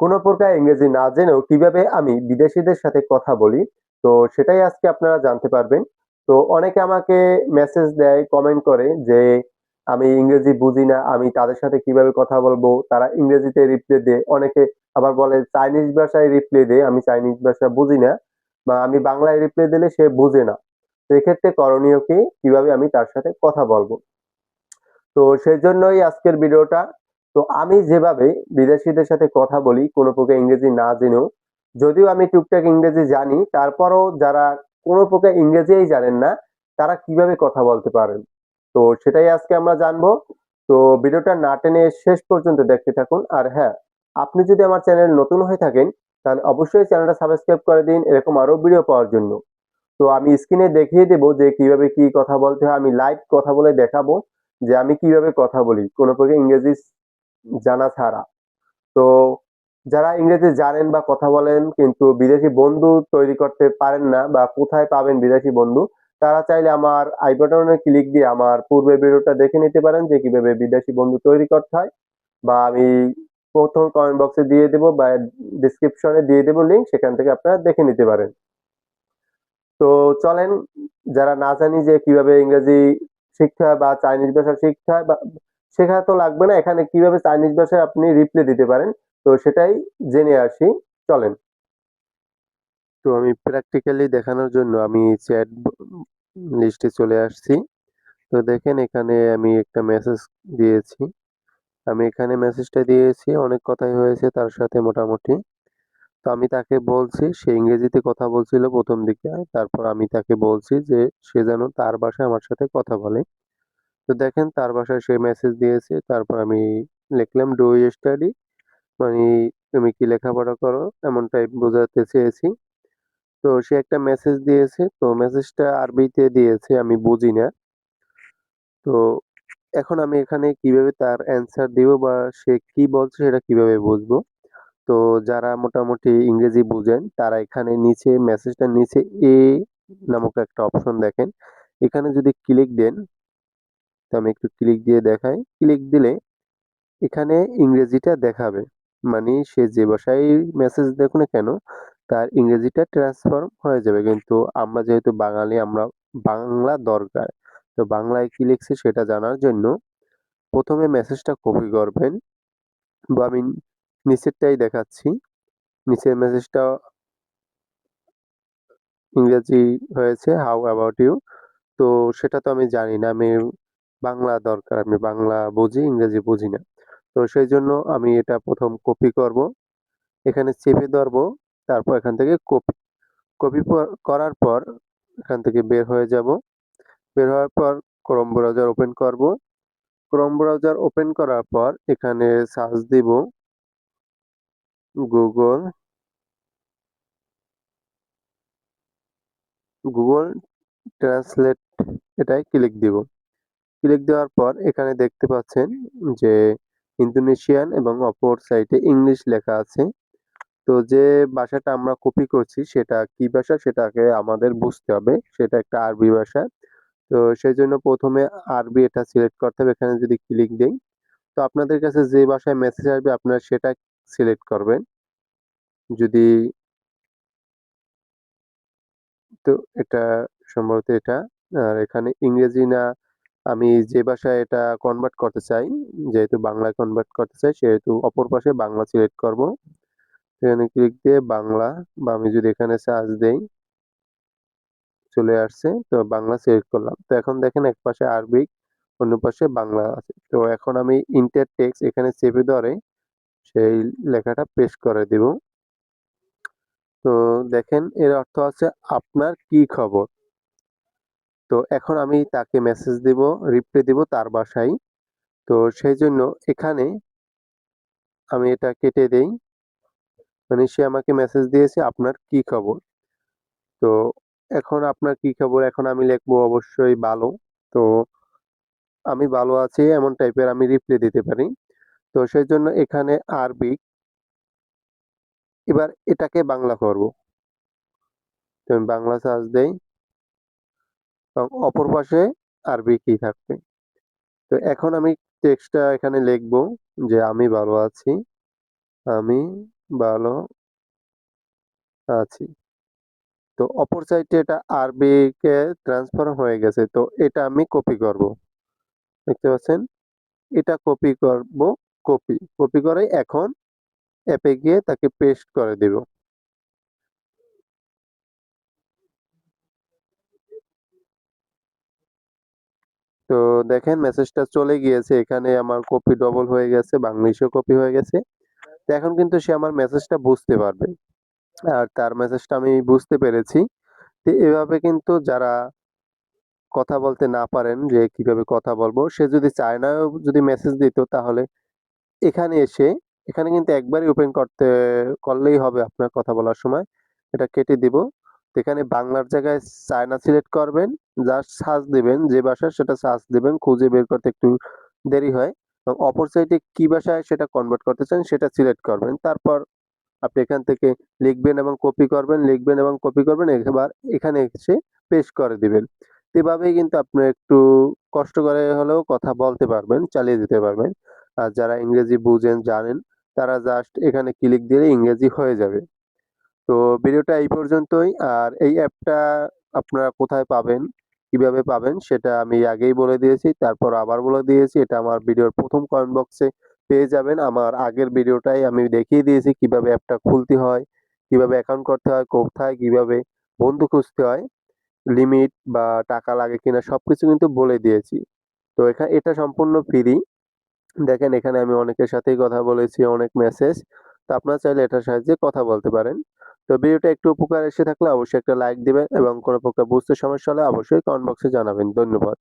কোনো প্রকার ইংরেজি না জেনেও কিভাবে আমি বিদেশীদের সাথে কথা বলি, তো সেটাই আজকে আপনারা জানতে পারবেন। তো অনেকে আমাকে মেসেজ দেয়, কমেন্ট করে যে আমি ইংরেজি বুঝি না, আমি তাদের সাথে কিভাবে কথা বলবো, তারা ইংরেজিতে রিপ্লাই দেয়। অনেকে আবার বলে চাইনিজ ভাষায় রিপ্লাই দেয়, আমি চাইনিজ ভাষা বুঝি না, বা আমি বাংলায় রিপ্লাই দিলে সে বুঝে না। তো এক্ষেত্রে করণীয় কি, কিভাবে আমি তার সাথে কথা বলবো, তো সেজন্যই আজকের ভিডিওটা। তো আমি যেভাবে বিদেশীদের সাথে কথা বলি কোনো প্রকার ইংরেজি না জেনেও, যদিও আমি টুকটাক ইংরেজি জানি, তারপরও যারা কোনো প্রকার ইংরেজিই জানেন না, তারা কিভাবে কথা বলতে পারেন, তো সেটাই আজকে আমরা জানবো। তো ভিডিওটা না টেনে শেষ পর্যন্ত দেখতে থাকুন। আর হ্যাঁ, আপনি যদি আমার চ্যানেল নতুন হয়ে থাকেন, তাহলে অবশ্যই চ্যানেলটা সাবস্ক্রাইব করে দিন এরকম আরো ভিডিও পাওয়ার জন্য। তো আমি স্ক্রিনে দেখিয়ে দেবো যে কিভাবে কি কথা বলতে হয়, আমি লাইভ কথা বলে দেখাবো যে আমি কিভাবে কথা বলি কোনো প্রকার ইংরেজি জানা ছাড়া। তো যারা ইংরেজি জানেন বা কথা বলেন কিন্তু বিদেশি বন্ধু তৈরি করতে পারেন না, বা কোথায় পাবেন বিদেশি বন্ধু, তারা চাইলে আমার আই বাটনে ক্লিক দিয়ে আমার পূর্বের ভিডিওটা দেখে নিতে পারেন যে কিভাবে বিদেশি বন্ধু তৈরি করতে হয়, বা আমি প্রথম কমেন্ট বক্সে দিয়ে দেবো বা ডিসক্রিপশনে দিয়ে দেবো লিঙ্ক, সেখান থেকে আপনারা দেখে নিতে পারেন। তো চলেন, যারা না জানি যে কিভাবে ইংরেজি শিখতে হয় বা চাইনিজ ভাষা শিখতে হয়, বা শেখা তো লাগবে না, এখানে কিভাবে চাইনিজ ভাষায় আপনি রিপ্লাই দিতে পারেন, তো সেটাই জেনে আসি। চলেন। তো আমি প্র্যাকটিক্যালি দেখানোর জন্য আমি চ্যাট লিস্টে চলে আসছি। তো দেখেন এখানে আমি একটা মেসেজ দিয়েছি। আমি এখানে মেসেজটা দিয়েছি, অনেক কথাই হয়েছে তার সাথে মোটামুটি। তো আমি তাকে বলছি, সে ইংরেজিতে কথা বলছিল প্রথম দিকে, তারপর আমি তাকে বলছি যে সে যেন তার ভাষায় আমার সাথে কথা বলে। তো দেখেন তার ভাষায় সে মেসেজ দিয়েছে, তারপর আমি লিখলাম ডু ইউ স্টাডি, মানে তুমি কি লেখাপড়া করো, এমন টাইপ বোঝাতে চেয়েছি। তো সে একটা মেসেজ দিয়েছে, তো মেসেজটা আরবিতে দিয়েছে, আমি বুঝি না। তো এখন আমি এখানে কিভাবে তার অ্যান্সার দিব বা সে কি বলছে সেটা কিভাবে বুঝবো। তো যারা মোটামুটি ইংরেজি বুঝেন তারা এখানে নিচে মেসেজটার নিচে এ নামক একটা অপশন দেখেন, এখানে যদি ক্লিক দেন, তো আমি একটু ক্লিক দিয়ে দেখাই, ক্লিক দিলে এখানে ইংরেজিটা দেখাবে, মানে সে যে ভাষায় মেসেজ দেখুক না কেন তার ইংরেজিটা ট্রান্সফর্ম হয়ে যাবে। কিন্তু আমরা যেহেতু বাঙালি, আমরা বাংলা দরকার, তো বাংলায় কি লিখছে সেটা জানার জন্য প্রথমে মেসেজটা কপি করবেন, বা আমি নিচেরটাই দেখাচ্ছি। নিচের মেসেজটা ইংরেজি হয়েছে, হাউ অ্যাবাউট ইউ। তো সেটা তো আমি জানি না, আমি বাংলা দরকার, আমি বাংলা বুঝি, ইংরেজি বুঝি না। তো সেই জন্য আমি এটা প্রথম কপি করব, এখানে চেপে ধরবো, তারপর এখান থেকে কপি কপি করার পর এখান থেকে বের হয়ে যাব। বের হওয়ার পর ক্রোম ব্রাউজার ওপেন করব। ক্রোম ব্রাউজার ওপেন করার পর এখানে সার্চ দিব গুগল, গুগল ট্রান্সলেট, এটাই ক্লিক দিব। ক্লিক দেওয়ার পর এখানে দেখতে পাচ্ছেন যে ইন্দোনেশিয়ান এবং অপর সাইটে ইংলিশ লেখা আছে। তো যে ভাষাটা আমরা কপি করছি সেটা কি ভাষা সেটাকে আমাদের বুঝতে হবে, সেটা একটা আরবি ভাষা। তো সেই জন্য প্রথমে আরবি এটা সিলেক্ট করতে হবে, এখানে যদি ক্লিক দেই, তো আপনাদের কাছে যে ভাষায় মেসেজ আসবে আপনারা সেটা সিলেক্ট করবেন। যদি, তো এটা সম্ভবত এটা, আর এখানে ইংরেজি না, আমি যে ভাষায় এটা কনভার্ট করতে চাই, যেহেতু বাংলায় কনভার্ট করতে চাই সেহেতু অপর পাশে বাংলা সিলেক্ট করব। এখানে ক্লিক দিয়ে বাংলা, বা আমি যদি এখানে সার্চ দেই চলে আসছে, তো বাংলা সিলেক্ট করলাম। তো এখন দেখেন এক পাশে আরবিক, অন্য পাশে বাংলা আছে। তো এখন আমি ইন্টার টেক্সট এখানে চেপে ধরে সেই লেখাটা পেস্ট করে দিব। তো দেখেন এর অর্থ আছে আপনার কি খবর। তো এখন আমি তাকে মেসেজ দিব, রিপ্লাই দিব তার ভাষায়। তো সেই জন্য এখানে আমি এটা কেটে দেই, মানে সে আমাকে মেসেজ দিয়েছে আপনার কি খবর। তো এখন আপনার কি খবর, এখন আমি লিখবো অবশ্যই ভালো। তো আমি ভালো আছি এমন টাইপের আমি রিপ্লাই দিতে পারি। তো সেই জন্য এখানে আরবিক, এবার এটাকে বাংলা করব। তো আমি বাংলা সার্চ দেই এবং অপর পাশে আরবিকই থাকবে। তো এখন আমি টেক্সটটা এখানে লিখবো যে আমি ভালো আছি, আমি ভালো আছি। তো অপর সাইডে এটা আরবিকে ট্রান্সফার হয়ে গেছে। তো এটা আমি কপি করব। দেখতে পাচ্ছেন? এটা কপি করব, কপি করে এখন অ্যাপে গিয়ে তাকে পেস্ট করে দিব। তো দেখেন মেসেজটা চলে গিয়েছে। এখানে আমার কপি ডবল হয়ে গেছে, বাংলিশও কপি হয়ে গেছে। তো এখন কিন্তু সে আমার মেসেজটা বুঝতে পারবে। আর তার মেসেজটা আমি বুঝতে পেরেছি। তো এভাবে কিন্তু যারা কথা বলতে না পারেন যে কিভাবে কথা বলবো, সে যদি চায় না যদি মেসেজ দিত তাহলে এখানে এসে এখানে কিন্তু একবারই ওপেন করলেই হবে আপনার কথা বলার সময়। এটা কেটে দিব। তো এখানে বাংলার জায়গায় চায়না সিলেক্ট করবেন। জাস্ট সার্চ দিবেন, যে ভাষা সেটা সার্চ দিবেন। খুঁজে বের করতে একটু দেরি হয়। এবং অপর সাইডে কি ভাষায় সেটা কনভার্ট করতে চান সেটা সিলেক্ট করবেন। তারপর আপনি এখান থেকে লিখবেন এবং কপি করবেন, লিখবেন এবং কপি করবেন। এবার এখানে এসে পেস্ট করে দিবেন। এভাবেই কিন্তু আপনি একটু কষ্ট করে হলেও কথা বলতে পারবেন, চালিয়ে যেতে পারবেন। আর যারা ইংরেজি বুঝেন, জানেন তারা জাস্ট এখানে ক্লিক দিলেই ইংরেজি হয়ে যাবে। তো ভিডিওটা এই পর্যন্তই। আর এই অ্যাপটা আপনারা কোথায় পাবেন, কিভাবে পাবেন সেটা আমি আগেই বলে দিয়েছি। তারপর আবার বলে দিয়েছি। এটা আমার ভিডিওর ১ম কমেন্ট বক্সে পেয়ে যাবেন। আমার আগের ভিডিওটাই আমি দেখিয়ে দিয়েছি কিভাবে অ্যাপটা খুলতে হয়, কিভাবে অ্যাকাউন্ট করতে হয়, কোথায় কিভাবে বন্ধু খুঁজতে হয়, লিমিট বা টাকা লাগে কিনা সবকিছু কিন্তু বলে দিয়েছি। তো এটা সম্পূর্ণ ফ্রি। দেখেন এখানে আমি অনেকের সাথেই কথা বলেছি, অনেক মেসেজ। তো আপনারা চাইলে এটার সাহায্যে কথা বলতে পারেন। তো ভিডিওটা একটু উপকার এসে থাকলে অবশ্যই একটা লাইক দিবেন এবং কোনো প্রকার বুঝতে সমস্যা হলে অবশ্যই কমেন্ট বক্সে জানাবেন। ধন্যবাদ।